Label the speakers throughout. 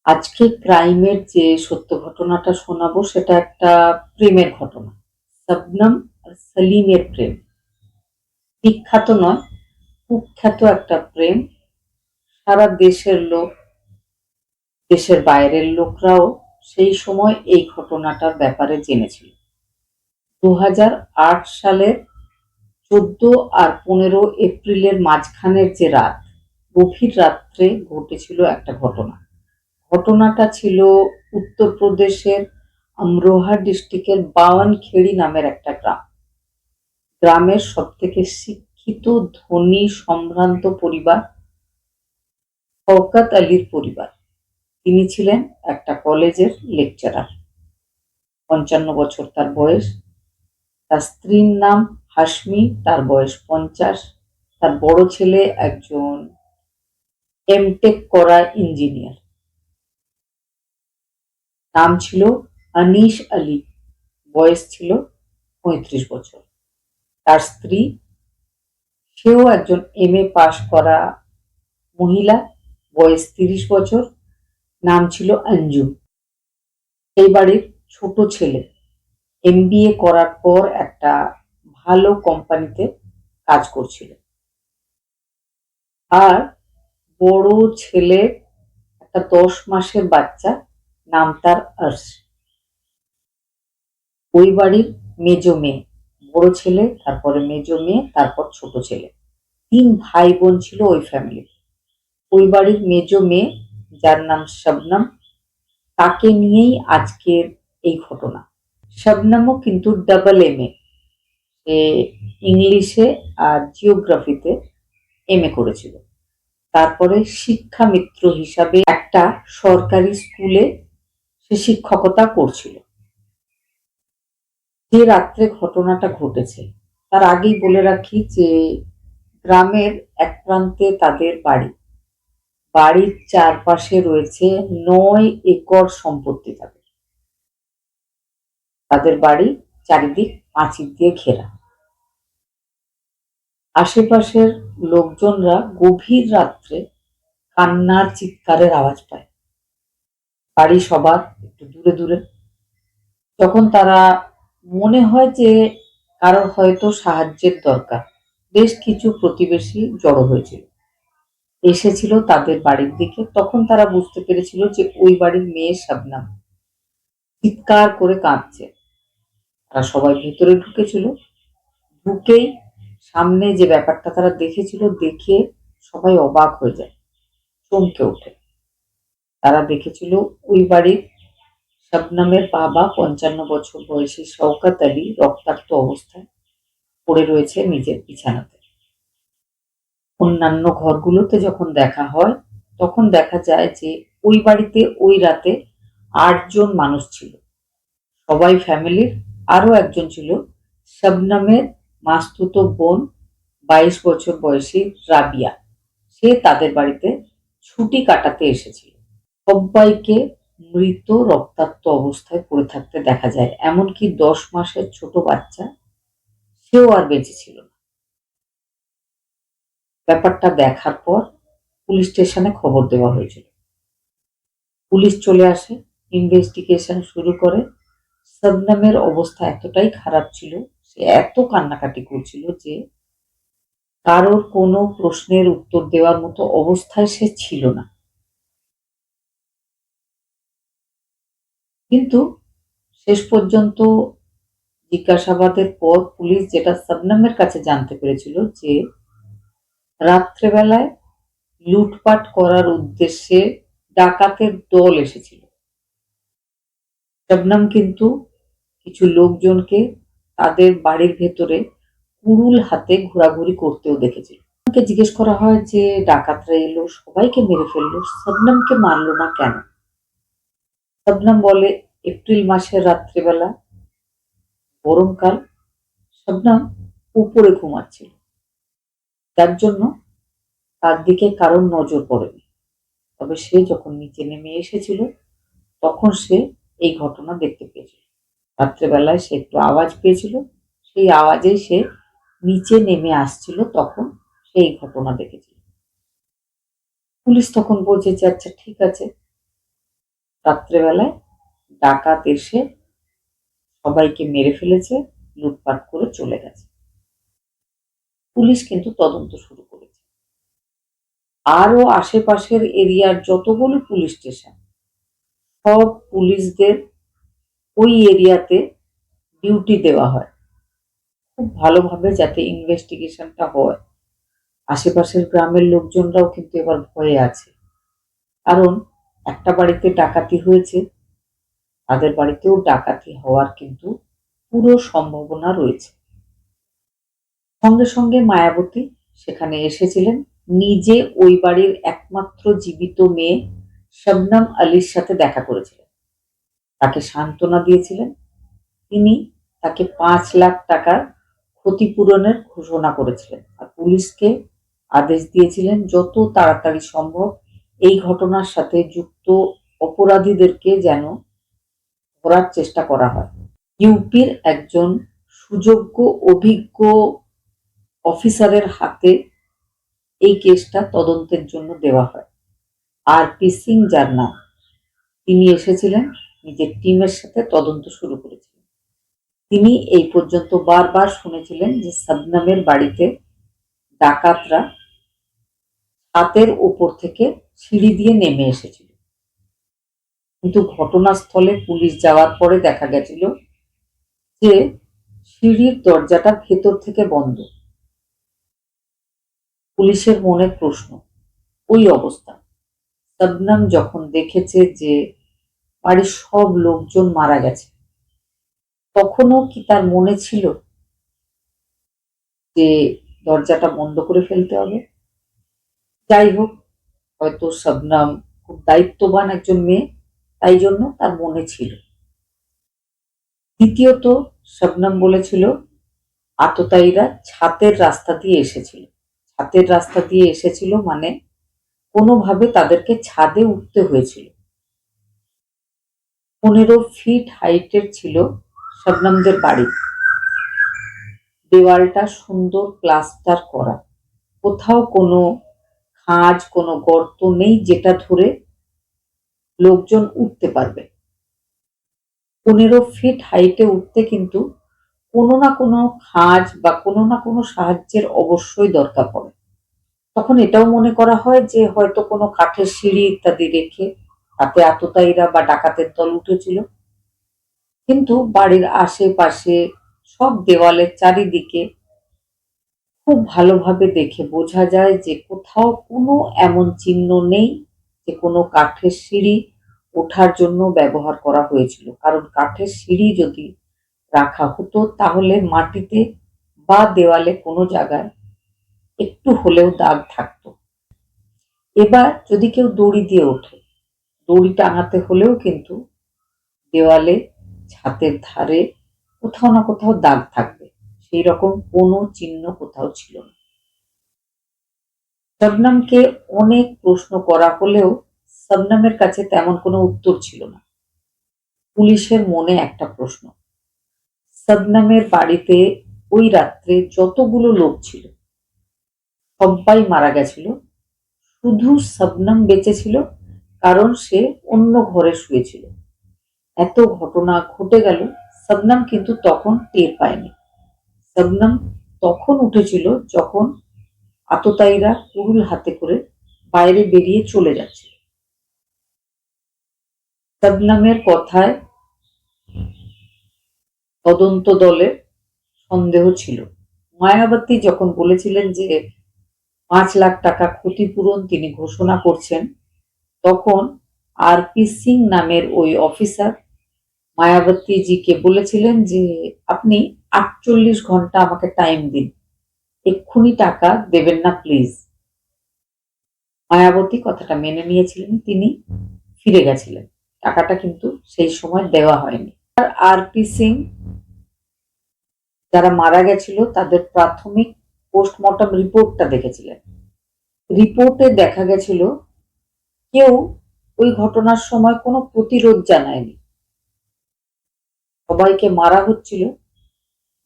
Speaker 1: আজকে ক্রাইমের যে সত্য ঘটনাটা শোনাবো সেটা একটা প্রেমের ঘটনা। শবনম আর সলিমের প্রেম। বিখ্যাত নয়, কুখ্যাত একটা প্রেম। সারা দেশের লোক, দেশের বাইরের লোকরাও সেই সময় এই ঘটনাটার ব্যাপারে জেনেছিল। 2008 সালের 14 আর 15 এপ্রিলের মাঝখানের যে রাত, গভীর রাত্রে ঘটেছিল একটা ঘটনা। ঘটনাটা ছিল উত্তরপ্রদেশের আমরোহা ডিস্ট্রিক্টের বাওয়ানখেড়ি নামের একটা গ্রাম। গ্রামের সবথেকে শিক্ষিত, ধনী, সম্ভ্রান্ত পরিবার শওকত আলীর পরিবার। তিনি ছিলেন একটা কলেজের লেকচারার। 55 বছর তার বয়স। তার স্ত্রীর নাম হাশমি, তার বয়স 50। তার বড় ছেলে একজন এমটেক করা ইঞ্জিনিয়ার, নাম ছিল আনিস আলী, বয়স ছিল 35 বছর। তার স্ত্রী, সেও একজন এমএ পাশ করা মহিলা, বয়স 30 বছর, নাম ছিল অঞ্জু। এই বাড়ির ছোট ছেলে এমবিএ করার পর একটা ভালো কোম্পানিতে কাজ করছিল। আর বড় ছেলের একটা 10 মাসের বাচ্চা, নাম তার আর্শ। ওই বাড়ির মেজো মেয়ে, বড় ছেলে, তারপরে মেজো মেয়ে, তারপর ছোট ছেলে। 3 ভাই বোন ছিল ওই ফ্যামিলি। ওই বাড়ির মেজো মেয়ে, যার নাম শবনম, তাকে নিয়েই আজকের এই ঘটনা। শবনমও কিন্তু ডাবল এমএ, সে ইংলিশে আর জিওগ্রাফিতে এমএ করেছিল। তারপরে শিক্ষা মিত্র হিসাবে একটা সরকারি স্কুলে সে শিক্ষকতা করছিল। যে রাত্রে ঘটনাটা ঘটেছে, তার আগেই বলে রাখি যে গ্রামের এক প্রান্তে তাদের বাড়ি। বাড়ির চারপাশে রয়েছে 9 একর সম্পত্তি। তাদের তাদের বাড়ি চারিদিক পাঁচিল দিয়ে ঘেরা। আশেপাশের লোকজনরা গভীর রাত্রে কান্নার চিৎকারের আওয়াজ পায়। বাড়ি সবার একটু দূরে দূরে। তখন তারা মনে হয় যে কারোর হয়তো সাহায্যের দরকার, বেশ কিছু প্রতিবেশী জড়ো হয়েছিল, এসেছিল তাদের বাড়ির দিকে। তখন তারা বুঝতে পেরেছিল যে ওই বাড়ির মেয়ে শবনম চিৎকার করে কাঁদছে। তারা সবাই ভেতরে ঢুকেছিল। ঢুকেই সামনে যে ব্যাপারটা তারা দেখেছিল, দেখে সবাই অবাক হয়ে যায়, চমকে ওঠে। তারা দেখেছিল ওই বাড়ির শবনমের বাবা, 55 বছর বয়সী শওকত আলী, রক্তাক্ত অবস্থায় পড়ে রয়েছে নিজের বিছানাতে। অন্যান্য ঘরগুলোতে যখন দেখা হয়, তখন দেখা যায় যে ওই বাড়িতে ওই রাতে 8 জন মানুষ ছিল, সবাই ফ্যামিলির। আরো একজন ছিল শবনমের মাসতুতো বোন, 22 বছর বয়সী রাবিয়া। সে তাদের বাড়িতে ছুটি কাটাতে এসেছিল। সব্বাইকে মৃত, রক্তাক্ত অবস্থায় পড়ে থাকতে দেখা যায়। এমনকি 10 মাসের ছোট বাচ্চা, সেও আর বেঁচে ছিল না। ব্যাপারটা দেখার পর পুলিশ স্টেশনে খবর দেওয়া হয়েছিল। পুলিশ চলে আসে, ইনভেস্টিগেশন শুরু করে। শবনমের অবস্থা এতটাই খারাপ ছিল, সে এত কান্নাকাটি করছিল যে কারোর কোনো প্রশ্নের উত্তর দেওয়ার মতো অবস্থায় সে ছিল না। কিন্তু শেষ পর্যন্ত জিজ্ঞাসাবাদের পর পুলিশ যেটা শবনমের কাছে জানতে পেরেছিল যে রাত্রেবেলায় লুটপাট করার উদ্দেশ্যে ডাকাতের দল এসেছিল। শবনম কিন্তু কিছু লোকজনকে তাদের বাড়ির ভেতরে কুড়ুল হাতে ঘোরাঘুরি করতেও দেখেছিল। শবনমকে জিজ্ঞেস করা হয় যে ডাকাতরা এলো, সবাইকে মেরে ফেললো, শবনমকে মারলো না কেন? শবনম বলে, এপ্রিল মাসের রাত্রিবেলা, গরমকাল, শবনম উপরে ঘুমাচ্ছিল, যার জন্য তার দিকে কারোর নজর পড়েনি। তবে সে যখন নিচে নেমে এসেছিল, তখন সে এই ঘটনা দেখতে পেয়েছিল। রাত্রেবেলায় সে একটু আওয়াজ পেয়েছিল, সেই আওয়াজেই সে নিচে নেমে আসছিল, তখন সেই ঘটনা দেখেছিল। পুলিশ তখন বলছে যে আচ্ছা ঠিক আছে, রাত্রেবেলায় ডাকাত এসে সবাইকে মেরে ফেলেছে, লুটপাট করে চলে গেছে। পুলিশ কিন্তু তদন্ত শুরু করেছে। আরও আশেপাশের এরিয়ার যতগুলো পুলিশ স্টেশন, সব পুলিশদের ওই এরিয়াতে ডিউটি দেওয়া হয়, খুব ভালোভাবে যাতে ইনভেস্টিগেশনটা হয়। আশেপাশের গ্রামের লোকজনরাও কিন্তু এবার ভয়ে আছে, কারণ একটা বাড়িতে ডাকাতি হয়েছে, তাদের বাড়িতেও ডাকাতি হওয়ার কিন্তু পুরো সম্ভাবনা রয়েছে। সঙ্গে সঙ্গে মায়াবতী সেখানে এসেছিলেন, নিজে ওই বাড়ির একমাত্র জীবিত মেয়ে শবনম আলীর সাথে দেখা করেছিলেন, তাকে সান্ত্বনা দিয়েছিলেন। তিনি তাকে 5 লাখ টাকার ক্ষতিপূরণের ঘোষণা করেছিলেন আর পুলিশকে আদেশ দিয়েছিলেন যত তাড়াতাড়ি সম্ভব এই ঘটনার সাথে যুক্ত অপরাধীদেরকে যেন ধরার চেষ্টা করা হয়। ইউপির একজন সুযোগ্য অভিজ্ঞ অফিসারের হাতে এই কেসটা তদন্তের জন্য দেওয়া হয়। আর পি সিং যার নাম, তিনি এসেছিলেন, নিজের টিমের সাথে তদন্ত শুরু করেছিলেন। তিনি এই পর্যন্ত বারবার শুনেছিলেন যে শবনমের বাড়িতে ডাকাতরা ছাদের উপর থেকে সিঁড়ি দিয়ে নেমে এসেছিল, কিন্তু ঘটনাস্থলে পুলিশ যাওয়ার পরে দেখা গেছিল যে সিঁড়ির দরজাটা ভেতর থেকে বন্ধ। পুলিশের মনে প্রশ্ন, ওই অবস্থা শবনম যখন দেখেছে যে বাড়ির সব লোকজন মারা গেছে, তখনও কি তার মনে ছিল যে দরজাটা বন্ধ করে ফেলতে হবে? যাই হোক, হয়তো শবনম খুব দায়িত্ববান একজন মেয়ে, তাই জন্য তার মনে ছিল। দ্বিতীয়ত, শবনম বলেছিল আততায়ীরা ছাতের রাস্তা দিয়ে এসেছিল। ছাতের রাস্তা দিয়ে এসেছিল মানে কোনোভাবে তাদেরকে ছাদে উঠতে হয়েছিল। 15 ফিট হাইটের ছিল শবনমদের বাড়ি। দেওয়ালটা সুন্দর প্লাস্টার করা, কোথাও কোনো খাঁজ, কোনো গর্ত নেই যেটা ধরে লোকজন উঠতে পারবে। 15 ফিট হাইটে উঠতে কিন্তু কোনো না কোনো খাঁজ বা কোনো না কোনো সাহায্যের অবশ্যই দরকার পড়ে। তখন এটাও মনে করা হয় যে হয়তো কোনো কাঠের সিঁড়ি ইত্যাদি রেখে তাতে আততায়ীরা বা ডাকাতের দল উঠেছিল। কিন্তু বাড়ির আশেপাশে সব দেওয়ালের চারিদিকে খুব ভালোভাবে দেখে বোঝা যায় যে কোথাও কোনো এমন চিহ্ন নেই যে কোনো কাঠের সিঁড়ি ওঠার জন্য ব্যবহার করা হয়েছিল, কারণ কাঠের সিঁড়ি যদি রাখা হতো তাহলে মাটিতে বা দেওয়ালে কোনো জায়গায় একটু হলেও দাগ থাকতো। এবার যদি কেউ দড়ি দিয়ে ওঠে, দড়ি টাঙাতে হলেও কিন্তু দেওয়ালে, ছাদের ধারে কোথাও না কোথাও দাগ থাকবে, সেই রকম কোনো চিহ্ন কোথাও ছিল না। শবনমকে অনেক প্রশ্ন করা হলেও শবনমের কাছে তেমন কোনো উত্তর ছিল না। পুলিশের মনে একটা প্রশ্ন, শবনমের বাড়িতে ওই রাত্রে যতগুলো লোক ছিল সবাই মারা গেছিল, শুধু শবনম বেঁচে ছিল কারণ সে অন্য ঘরে শুয়েছিল। এত ঘটনা ঘটে গেল, শবনম কিন্তু তখন টের পায়নি। শবনম তখন উঠেছিল যখন আততায়ীরা কুড়ুল হাতে করে বাইরে বেরিয়ে চলে যাচ্ছিল। শবনমের কথায় তদন্ত দলের সন্দেহ ছিল। মায়াবতী যখন বলেছিলেন যে 5 লাখ টাকা ক্ষতিপূরণ তিনি ঘোষণা করছেন, তখন আর পি সিং নামের ওই অফিসার মায়াবতীজিকে বলেছিলেন যে আপনি 48 ঘন্টা আমাকে টাইম দিন, এক্ষুনি টাকা দেবেন না প্লিজ। মায়াবতী কথাটা মেনে নিয়েছিলেন, তিনি ফিরে গেছিলেন, টাকাটা কিন্তু সেই সময় দেওয়া হয়নি। আর পি সিং যারা মারা গেছিল তাদের প্রাথমিক পোস্টমর্টম রিপোর্টটা দেখেছিলেন। রিপোর্টে দেখা গেছিল কেউ ওই ঘটনার সময় কোনো প্রতিরোধ জানায়নি, সবাইকে মারা হচ্ছিল।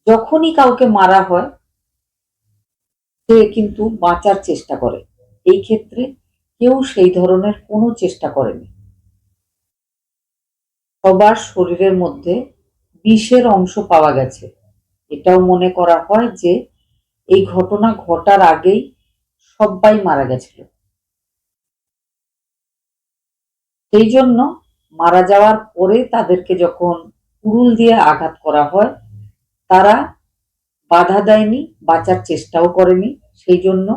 Speaker 1: যখনই কাউকে মারা হয় সে কিন্তু বাঁচার চেষ্টা করে, এই ক্ষেত্রে কেউ সেই ধরনের কোনো চেষ্টা করেনি। সবার শরীরের মধ্যে বিষের অংশ পাওয়া গেছে। এটাও মনে করা হয় যে এই ঘটনা ঘটার আগেই সবাই মারা গেছিল। সেই জন্য মারা যাওয়ার পরে তাদেরকে যখন কুড়ুল দিয়ে আঘাত করা হয়, তারা বাধা দেয়নি, বাঁচার চেষ্টাও করেনি। সেই জন্য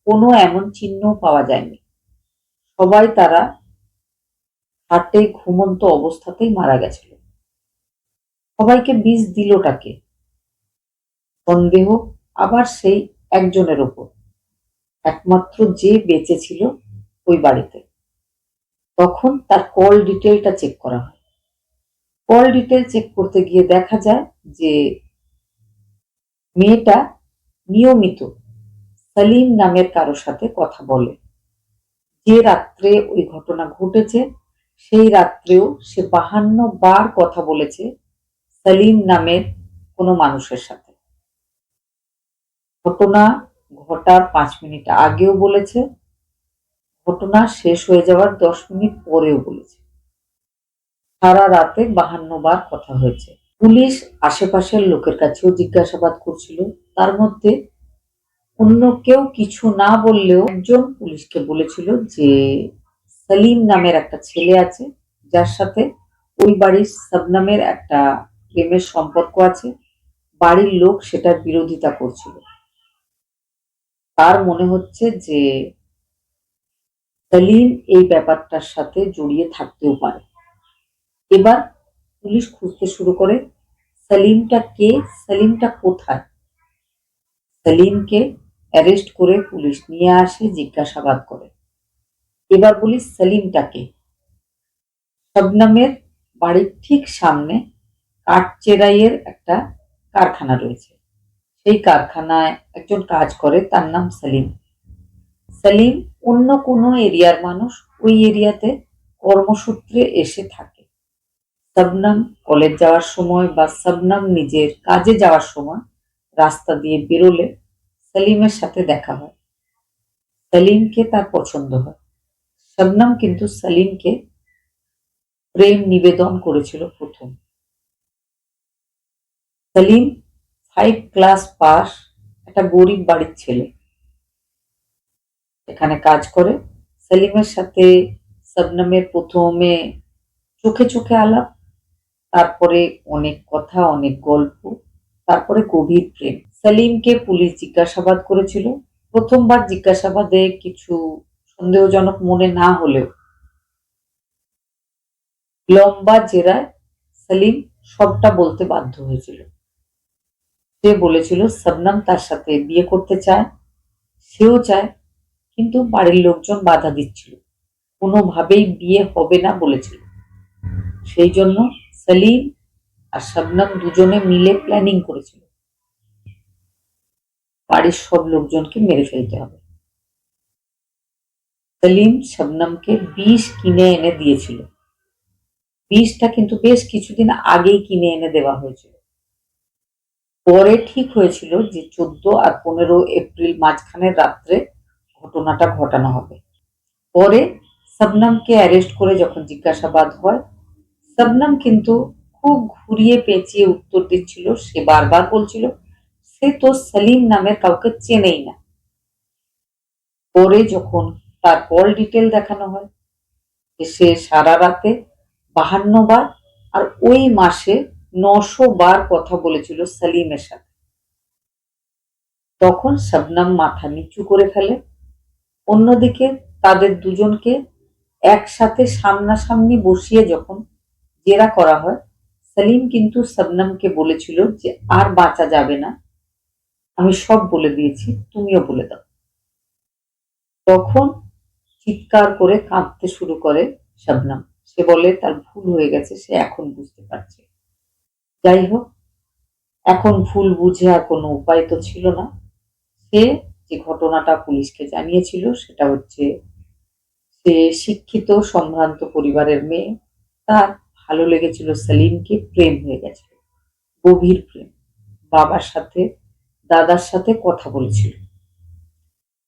Speaker 1: কোনো এমন চিহ্নও পাওয়া যায়নি। সবাই তারা হাটে ঘুমন্ত অবস্থাতেই মারা গেছিল। সবাইকে বিষ দিলটা কে? সন্দেহ আবার সেই একজনের ওপর, একমাত্র যে বেঁচে ছিল ওই বাড়িতে। তখন তার কল ডিটেলটা চেক করা হয়। কল ডিটেল চেক করতে গিয়ে দেখা যায় যে মেয়েটা নিয়মিত সালিম নামের কারো সাথে কথা বলে। যে রাত্রে ওই ঘটনা ঘটেছে সেই রাত্রেও সে 52 বার কথা বলেছে সালিম নামের কোনো মানুষের সাথে। ঘটনা ঘটার 5 মিনিট আগেও বলেছে, ঘটনা শেষ হয়ে যাওয়ার 10 মিনিট পরেও বলেছে। সারা রাতে 52 বার কথা হয়েছে। পুলিশ আশেপাশের লোকের কাছেও জিজ্ঞাসাবাদ করছিল। তার মধ্যে অন্য কেউ কিছু না বললেও একজন পুলিশকে বলেছিল যে সালিম নামের একটা ছেলে আছে, যার সাথে ওই বাড়ির শবনমের একটা প্রেমের সম্পর্ক আছে। বাড়ির লোক সেটার বিরোধিতা করছিল। তার মনে হচ্ছে যে সালিম এই ব্যাপারটার সাথে জড়িয়ে থাকতেও পারে। এবার পুলিশ খুঁজতে শুরু করে সালিমটা কে, সালিমটা কোথায়। সালিমকে অ্যারেস্ট করে পুলিশ নিয়ে আসে, জিজ্ঞাসাবাদ করে। এবার বলি সালিমটা কে। শবনমের বাড়ির ঠিক সামনে কাঠচেরাইয়ের একটা কারখানা রয়েছে। সেই কারখানায় একজন কাজ করে, তার নাম সালিম। সালিম অন্য কোনো এরিয়ার মানুষ, ওই এরিয়াতে কর্মসূত্রে এসে থাকে। শবনম কলেজ যাওয়ার সময় বা শবনম নিজের কাজে যাওয়ার সময় রাস্তা দিয়ে বেরোলে সালিমের সাথে দেখা হয়। সালিমকে তার পছন্দ হয়। শবনম কিন্তু সালিমকে প্রেম নিবেদন করেছিল প্রথম। সালিম 5 ক্লাস পাস, একটা গরিব বাড়ির ছেলে, এখানে কাজ করে। সালিমের সাথে শবনমের প্রথমে চোখে চোখে আলাপ, তারপরে অনেক কথা, অনেক গল্প, তারপরে গভীর প্রেম। সালিমকে পুলিশ জিজ্ঞাসাবাদ করেছিল। প্রথমবার জিজ্ঞাসাবাদে কিছু সন্দেহজনক মনে না হলেও লম্বা জেরায় সালিম সবটা বলতে বাধ্য হয়েছিল। সে বলেছিল শবনম তার সাথে বিয়ে করতে চায়, সেও চায়, কিন্তু বাড়ির লোকজন বাধা দিচ্ছিল, কোনোভাবেই বিয়ে হবে না বলেছিল। সেই জন্য সালিম আর শবনম দুজনে মিলে প্ল্যানিং করেছিল বাড়ির সব লোকজনকে মেরে ফেলতে হবে। সালিম শবনমকে বিষ কিনে এনে দিয়েছিল। বিষটা কিন্তু বেশ কিছুদিন আগেই কিনে এনে দেওয়া হয়েছিল। পরে ঠিক হয়েছিল যে 14 আর 15 এপ্রিল মাঝখানের রাত্রে ঘটনাটা ঘটানো হবে। পরে শবনমকে অ্যারেস্ট করে যখন জিজ্ঞাসাবাদ হয়, শবনম কিন্তু খুব ঘুরিয়ে পেঁচিয়ে উত্তর দিচ্ছিল। সে বারবার বলছিল সে তো সালিম নামের কাউকে চেনেই না। পরে যখন তার কল ডিটেল দেখানো হয় যে সে সারা রাতে 52 বার আর ওই মাসে 900 বার কথা বলেছিল সালিমের সাথে, তখন শবনম মাথা নিচু করে ফেলে। অন্যদিকে তাদের দুজনকে একসাথে সামনাসামনি বসিয়ে যখন জেরা করা হয়, সালিম কিন্তু শবনমকে বলেছিল যে আর বাঁচা যাবে না, আমি সব বলে দিয়েছি, তুমিও বলে দাও। তখন চিৎকার করে কাঁদতে শুরু করে শবনম। সে বলে তার ভুল হয়ে গেছে, সে এখন বুঝতে পারছে। যাই হোক, এখন ভুল বুঝে আর কোনো উপায় তো ছিল না। সে যে ঘটনাটা পুলিশকে জানিয়েছিল সেটা হচ্ছে সে শিক্ষিত সম্ভ্রান্ত পরিবারের মেয়ে, তার ভালো লেগেছিল সালিমকে, প্রেম হয়ে গেছিল, গভীর প্রেম। বাবার সাথে দাদার সাথে কথা বলেছিল,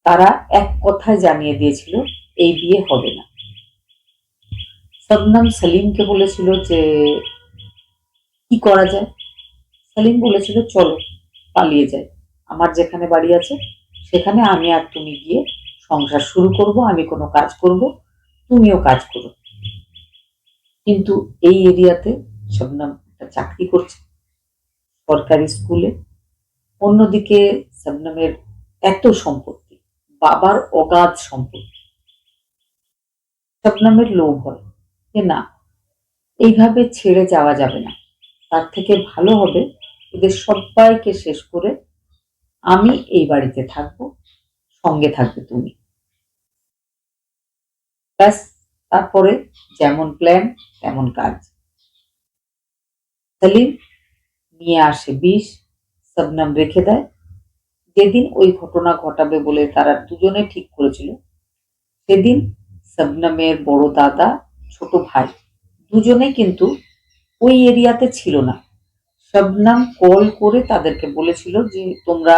Speaker 1: তারা এক কথায় জানিয়ে দিয়েছিল এই বিয়ে হবে না। শবনম সেলিমকে বলেছিল যে কি করা যায়। সেলিম বলেছিল চলো পালিয়ে যাই, আমার যেখানে বাড়ি আছে সেখানে আমি আর তুমি গিয়ে সংসার শুরু করব, আমি কোনো কাজ করব, তুমিও কাজ করো। কিন্তু এই এরিয়াতে শবনম একটা চাকরি করছে সরকারি স্কুলে। অন্যদিকে শবনমের এত সম্পত্তি, বাবার অগাধ সম্পত্তি। শবনমের লোভ হয় যে না, এইভাবে ছেড়ে যাওয়া যাবে না, তার থেকে ভালো হবে এদের সবাইকে শেষ করে আমি এই বাড়িতে থাকবো, সঙ্গে থাকবে তুমি। ব্যাস, তারপরে যেমন প্ল্যান তেমন কাজ। সেলিম নিয়ে আসে বিষ, শবনম রেখে দেয়। যেদিন ওই ঘটনা ঘটাবে বলে তারা দুজনে ঠিক করেছিল, সেদিন শবনমের বড় দাদা, ছোট ভাই দুজনে কিন্তু ওই এরিয়াতে ছিল না। শবনম কল করে তাদেরকে বলেছিল যে তোমরা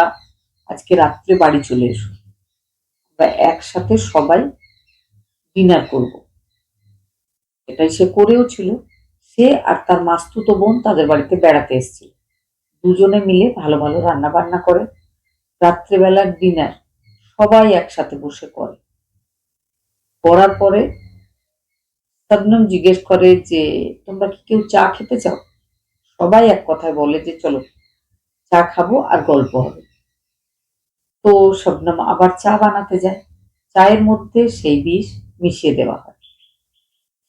Speaker 1: আজকে রাত্রে বাড়ি চলে এসো, আমরা একসাথে সবাই ডিনার করব। এটাই সে করেও ছিল। সে আর তার মাস্তুতো বোন তাদের বাড়িতে বেড়াতে এসেছিল। দুজনে মিলে ভালো ভালো রান্না বান্না করে, রাত্রেবেলার ডিনার সবাই একসাথে বসে করে। করার পরে শবনম জিজ্ঞেস করে যে তোমরা কি কেউ চা খেতে চাও? সবাই এক কথায় বলে যে চলো চা খাবো আর গল্প হবে। তো শবনম আবার চা বানাতে যায়, চায়ের মধ্যে সেই বিষ মিশিয়ে দেওয়া হয়।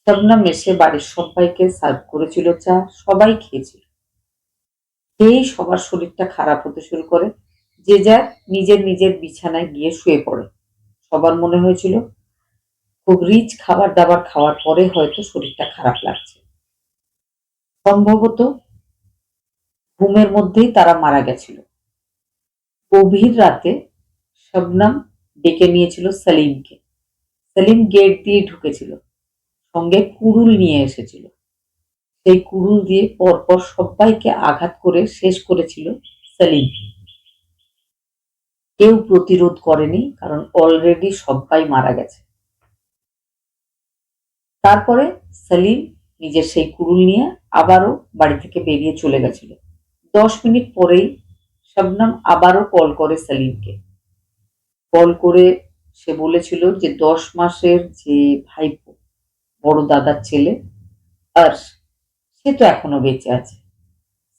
Speaker 1: শবনম এসে বাড়ির সবাইকে সার্ভ করেছিল চা, সবাই খেয়েছিল। খেয়েই সবার শরীরটা খারাপ হতে শুরু করে, যে যার নিজের নিজের বিছানায় গিয়ে শুয়ে পড়ে। সবার মনে হয়েছিল খুব রিচ খাবার দাবার খাওয়ার পরে হয়তো শরীরটা খারাপ লাগছে, সম্ভবত ঘুমের মধ্যেই তারা মারা গেছিল। গভীর রাতে শবনম ডেকে নিয়েছিল সেলিমকে। সেলিম গেট দিয়ে ঢুকেছিল, সঙ্গে কুড়ুল নিয়ে এসেছিল। সেই কুড়ুল দিয়ে পরপর সবাইকে আঘাত করে শেষ করেছিল সেলিম। কেউ প্রতিরোধ করেনি, কারণ অলরেডি সবাই মারা গেছে। তারপরে সেলিম নিজের সেই কুড়ুল নিয়ে আবারও বাড়ি থেকে বেরিয়ে চলে গেছিল। 10 মিনিট পরেই শবনম আবারও কল করে সেলিমকে। কল করে সে বলেছিল যে 10 মাসের যে ভাইপো, বড় দাদার ছেলে আর সে তো এখনো বেঁচে আছে।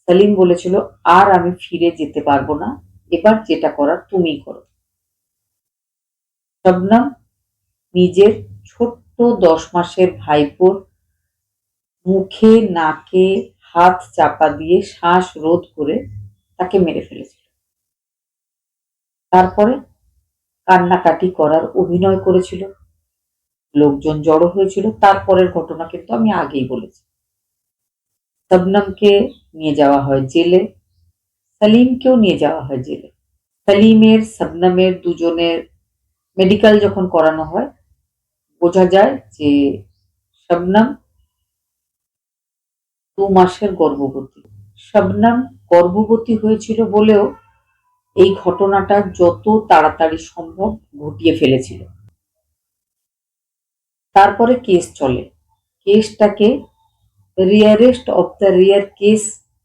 Speaker 1: সেলিম বলেছিল আর আমি ফিরে যেতে পারবো না, এবার যেটা করার তুমি করো। শবনম নিজের ছোট্ট 10 মাসের ভাইপোর মুখে নাকে হাত চাপা দিয়ে শ্বাস রোধ করে তাকে মেরে ফেলেছিল। তারপরে কান্নাকাটি করার অভিনয় করেছিল, লোকজন জড়ো হয়েছিল। তারপরের ঘটনা কিন্তু আমি আগেই বলেছি। শবনমকে নিয়ে যাওয়া হয় জেলে, সেলিমকেও নিয়ে যাওয়া হয় জেলে। সেলিমের শবনমের দুজনের মেডিকেল যখন করানো হয়, বোঝা যায় যে শবনম 2 মাসের গর্ভবতী। শবনম গর্ভবতী হয়েছিল বলেও এই ঘটনাটা যত তাড়াতাড়ি সম্ভব ঘটিয়ে ফেলেছিল। তারপরে কেস চলে। কেসটাকে rarest of the rare case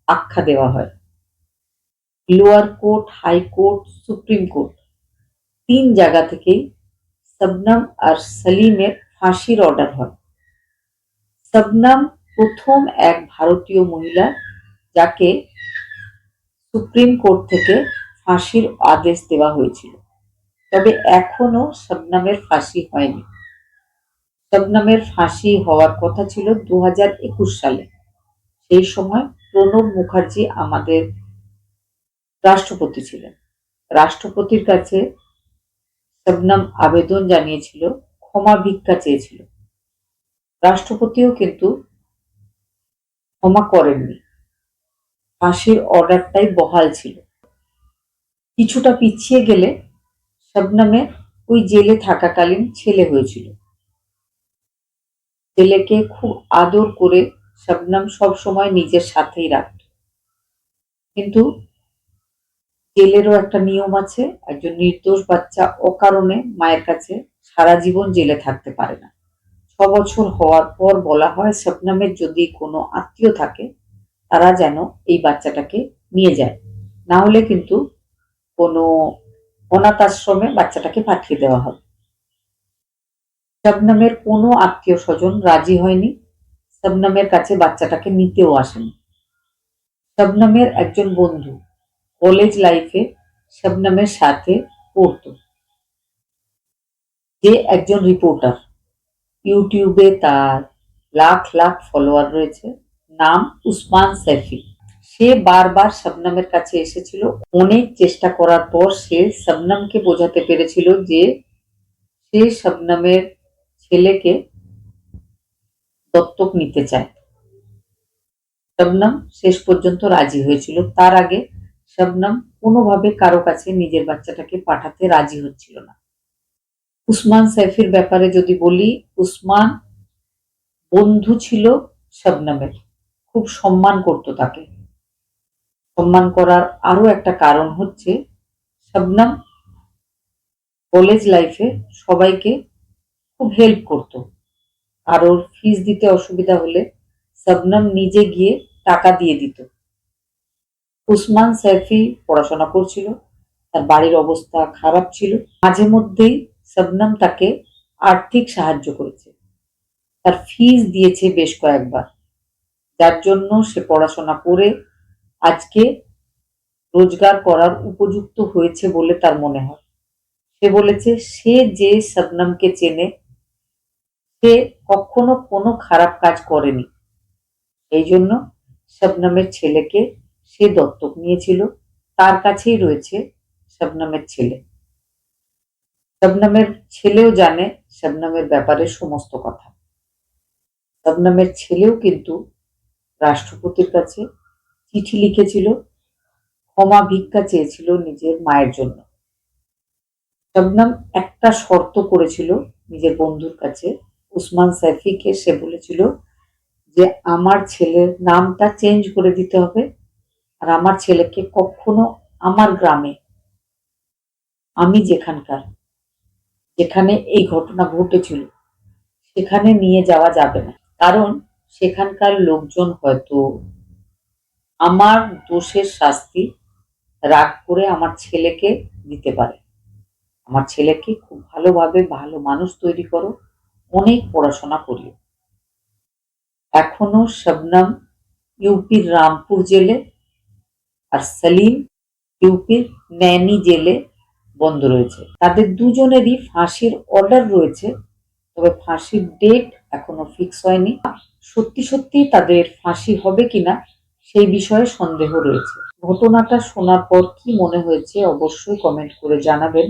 Speaker 1: আখ্যা দেওয়া হয়। Lower court, high court, supreme court, 3 জায়গা থেকেই শবনম আর সেলিমের ফাঁসির অর্ডার হয়। শবনম প্রথম এক ভারতীয় মহিলা যাকে সুপ্রিম কোর্ট থেকে ফাঁসির আদেশ দেওয়া হয়েছিল। তবে এখনো শবনমের ফাঁসি হয়নি। শবনমের ফাঁসি হওয়ার কথা ছিল 2021 সালে। সেই সময় প্রণব মুখার্জি আমাদের রাষ্ট্রপতি ছিলেন। রাষ্ট্রপতির কাছে শবনম আবেদন জানিয়েছিল, ক্ষমা ভিক্ষা চেয়েছিল। রাষ্ট্রপতিও কিন্তু ক্ষমা করেননি, ফাঁসির অর্ডারটাই বহাল ছিল। কিছুটা পিছিয়ে গেলে শবনমের ওই জেলে থাকাকালীন ছেলে হয়েছিল। ছেলেকে খুব আদর করে শবনম সবসময় নিজের সাথেই রাখত। কিন্তু জেলেরও একটা নিয়ম আছে, একজন নির্দোষ বাচ্চা অকারণে মায়ের কাছে সারা জীবন জেলে থাকতে পারে না। বছর হওয়ার পর বলা হয় শবনমের যদি কোনো আত্মীয় থাকে তারা যেন এই বাচ্চাটাকে নিয়ে যায়, না হলে কিন্তু কোনো অনাথ আশ্রমে বাচ্চাটাকে পাঠিয়ে দেওয়া হবে। শবনমের কোনো আত্মীয় স্বজন রাজি হয়নি, শবনমের কাছে বাচ্চাটাকে নিতেও আসেনি। শবনমের একজন বন্ধু কলেজ লাইফে শবনমের সাথে পড়তো, যে একজন রিপোর্টার, ইউটিউবে তার লাখ লাখ ফলোয়ার রয়েছে, নাম উসমান সৈফি। সে বারবার শবনমের কাছে এসেছিল, অনেক চেষ্টা করার পর সে শবনমকে বোঝাতে পেরেছিল যে সে শবনমের ছেলেকে দত্তক নিতে চায়। শবনম শেষ পর্যন্ত রাজি হয়েছিল। তার আগে শবনম কোনোভাবে কারো কাছে নিজের বাচ্চাটাকে পাঠাতে রাজি হচ্ছিল না। উসমান সৈফির ব্যাপারে যদি বলি, উসমান বন্ধু ছিল শবনমের, খুব সম্মান করত তাকে। সম্মান করার আরো একটা কারণ হচ্ছে শবনম কলেজ লাইফে সবাইকে খুব হেল্প করত। কারোর ফিস দিতে অসুবিধা হলে শবনম নিজে গিয়ে টাকা দিয়ে দিত। উসমান সৈফি পড়াশোনা করছিল, তার বাড়ির অবস্থা খারাপ ছিল, মাঝে মধ্যেই শবনম তাকে আর্থিক সাহায্য করেছে, তার ফিস দিয়েছে বেশ কয়েকবার, যার জন্য সে পড়াশোনা করে আজকে রোজগার করার উপযুক্ত হয়েছে বলে তার মনে হয়। সে বলেছে সে যে শবনমকে চেনে, সে কখনো কোনো খারাপ কাজ করেনি, এই জন্য শবনমের ছেলেকে সে দত্তক নিয়েছিল। তার কাছেই রয়েছে শবনমের ছেলে। শবনমের ছেলেও জানে শবনমের ব্যাপারে সমস্ত কথা। শবনমের ছেলেও কিন্তু রাষ্ট্রপতির কাছে চিঠি লিখেছিল, ক্ষমা ভিক্ষা চেয়েছিল নিজের মায়ের জন্য। শবনম একটা শর্ত করেছিল নিজের বন্ধুর কাছে, উসমান সৈফিকে। সে বলেছিল যে আমার ছেলের নামটা চেঞ্জ করে দিতে হবে, আর আমার ছেলেকে কখনো আমার গ্রামে, আমি যেখানে এই ঘটনা ঘটেছিল সেখানে নিয়ে যাওয়া যাবে না, কারণ সেখানকার লোকজন হয়তো আমার দোষের শাস্তি রাগ করে আমার ছেলেকে দিতে পারে। আমার ছেলেকে খুব ভালোভাবে ভালো মানুষ তৈরি করো, অনেক পড়াশোনা করিও। এখনো শবনম ইউপির রামপুর জেলে, আর সেলিম ইউপির নैनी জেলে বন্ধ রয়েছে। তাদের দুজনেরই ফাঁসির অর্ডার রয়েছে, তবে ফাঁসির ডেট এখনো ফিক্স হয়নি। সত্যি সত্যি তাদের ফাঁসি হবে কিনা সেই বিষয়ে সন্দেহ রয়েছে। ঘটনাটা শোনার পর কি মনে হয়েছে অবশ্যই কমেন্ট করে জানাবেন।